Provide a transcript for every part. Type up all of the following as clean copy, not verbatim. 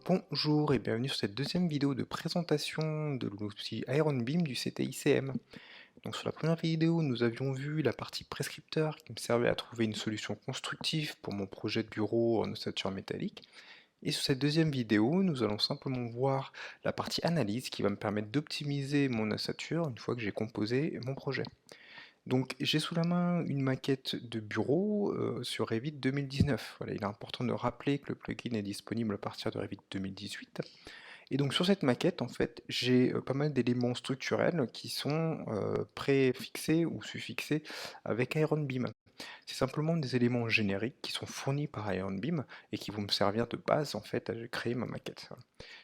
Bonjour et bienvenue sur cette deuxième vidéo de présentation de l'outil Iron Beam du CTICM. Donc sur la première vidéo, nous avions vu la partie prescripteur qui me servait à trouver une solution constructive pour mon projet de bureau en ossature métallique. Et sur cette deuxième vidéo, nous allons simplement voir la partie analyse qui va me permettre d'optimiser mon ossature une fois que j'ai composé mon projet. Donc j'ai sous la main une maquette de bureau sur Revit 2019. Voilà, il est important de rappeler que le plugin est disponible à partir de Revit 2018. Et donc sur cette maquette, en fait, j'ai pas mal d'éléments structurels qui sont préfixés ou suffixés avec Iron Beam. C'est simplement des éléments génériques qui sont fournis par Iron Beam et qui vont me servir de base en fait à créer ma maquette.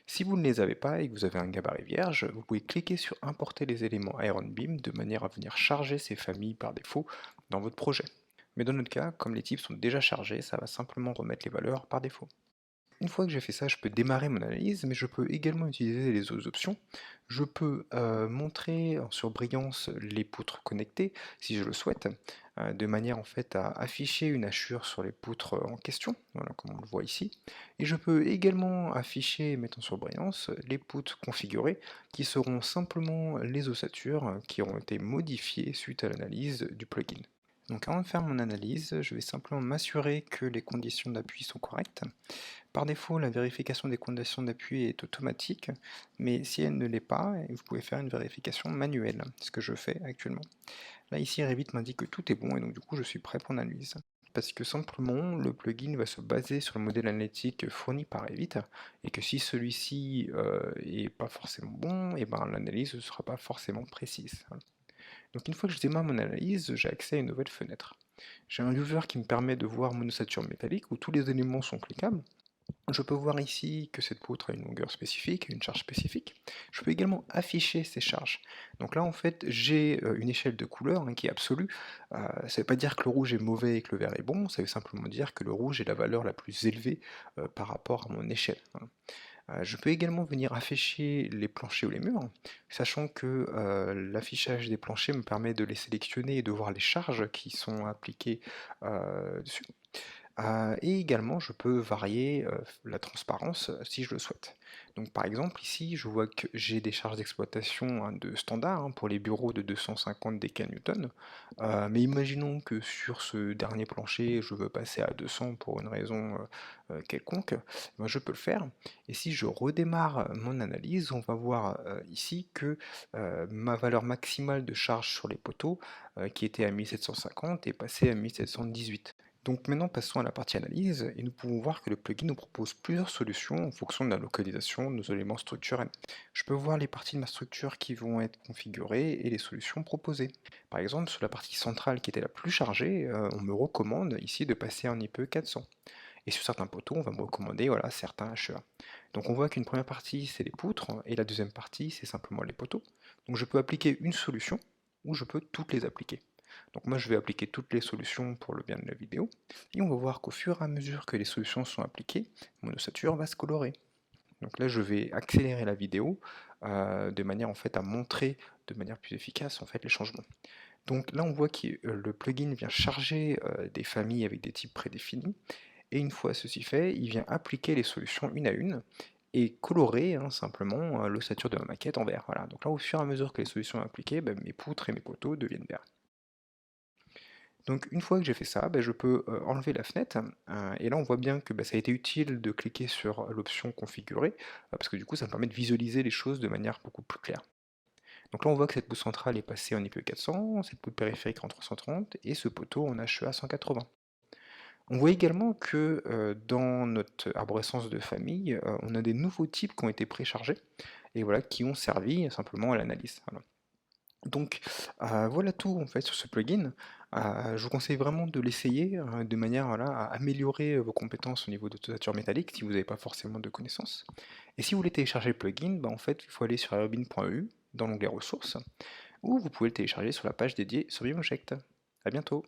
Si vous ne les avez pas et que vous avez un gabarit vierge, vous pouvez cliquer sur importer les éléments Iron Beam de manière à venir charger ces familles par défaut dans votre projet. Mais dans notre cas, comme les types sont déjà chargés, ça va simplement remettre les valeurs par défaut. Une fois que j'ai fait ça, je peux démarrer mon analyse, mais je peux également utiliser les autres options. Je peux montrer en surbrillance les poutres connectées, si je le souhaite, de manière en fait à afficher une hachure sur les poutres en question, voilà, comme on le voit ici. Et je peux également afficher et mettre en surbrillance les poutres configurées, qui seront simplement les ossatures qui auront été modifiées suite à l'analyse du plugin. Donc avant de faire mon analyse, je vais simplement m'assurer que les conditions d'appui sont correctes. Par défaut, la vérification des conditions d'appui est automatique, mais si elle ne l'est pas, vous pouvez faire une vérification manuelle, ce que je fais actuellement. Là ici, Revit m'indique que tout est bon et donc du coup je suis prêt pour l'analyse. Parce que simplement, le plugin va se baser sur le modèle analytique fourni par Revit, et que si celui-ci est pas forcément bon, et ben l'analyse ne sera pas forcément précise. Voilà. Donc une fois que je démarre mon analyse, j'ai accès à une nouvelle fenêtre. J'ai un viewer qui me permet de voir mon ossature métallique où tous les éléments sont cliquables. Je peux voir ici que cette poutre a une longueur spécifique, une charge spécifique. Je peux également afficher ces charges. Donc là, en fait, j'ai une échelle de couleur qui est absolue. Ça ne veut pas dire que le rouge est mauvais et que le vert est bon, ça veut simplement dire que le rouge est la valeur la plus élevée par rapport à mon échelle. Voilà. Je peux également venir afficher les planchers ou les murs, sachant que l'affichage des planchers me permet de les sélectionner et de voir les charges qui sont appliquées dessus. Et également, je peux varier la transparence si je le souhaite. Donc par exemple, ici, je vois que j'ai des charges d'exploitation de standard pour les bureaux de 250 décanewtons. Mais imaginons que sur ce dernier plancher, je veux passer à 200 pour une raison quelconque, ben, je peux le faire. Et si je redémarre mon analyse, on va voir ici que ma valeur maximale de charge sur les poteaux, qui était à 1750, est passée à 1718. Donc maintenant passons à la partie analyse et nous pouvons voir que le plugin nous propose plusieurs solutions en fonction de la localisation de nos éléments structurels. Je peux voir les parties de ma structure qui vont être configurées et les solutions proposées. Par exemple, sur la partie centrale qui était la plus chargée, on me recommande ici de passer en IP 400. Et sur certains poteaux, on va me recommander voilà, certains HEA. Donc on voit qu'une première partie c'est les poutres et la deuxième partie c'est simplement les poteaux. Donc je peux appliquer une solution ou je peux toutes les appliquer. Donc moi je vais appliquer toutes les solutions pour le bien de la vidéo, et on va voir qu'au fur et à mesure que les solutions sont appliquées, mon ossature va se colorer. Donc là je vais accélérer la vidéo de manière en fait à montrer de manière plus efficace en fait les changements. Donc là on voit que le plugin vient charger des familles avec des types prédéfinis, et une fois ceci fait, il vient appliquer les solutions une à une, et colorer simplement l'ossature de ma maquette en vert. Voilà. Donc là au fur et à mesure que les solutions sont appliquées, mes poutres et mes poteaux deviennent verts. Donc une fois que j'ai fait ça, je peux enlever la fenêtre, et là on voit bien que ça a été utile de cliquer sur l'option configurer, parce que du coup ça me permet de visualiser les choses de manière beaucoup plus claire. Donc là on voit que cette poutre centrale est passée en IP400, cette poutre périphérique en 330, et ce poteau en HEA 180. On voit également que dans notre arborescence de famille, on a des nouveaux types qui ont été préchargés, et voilà, qui ont servi simplement à l'analyse. Voilà. Donc voilà tout en fait sur ce plugin. Je vous conseille vraiment de l'essayer de manière voilà, à améliorer vos compétences au niveau de tosature métallique si vous n'avez pas forcément de connaissances. Et si vous voulez télécharger le plugin, en fait il faut aller sur aerobin.eu dans l'onglet ressources, ou vous pouvez le télécharger sur la page dédiée sur Bimobject. A bientôt.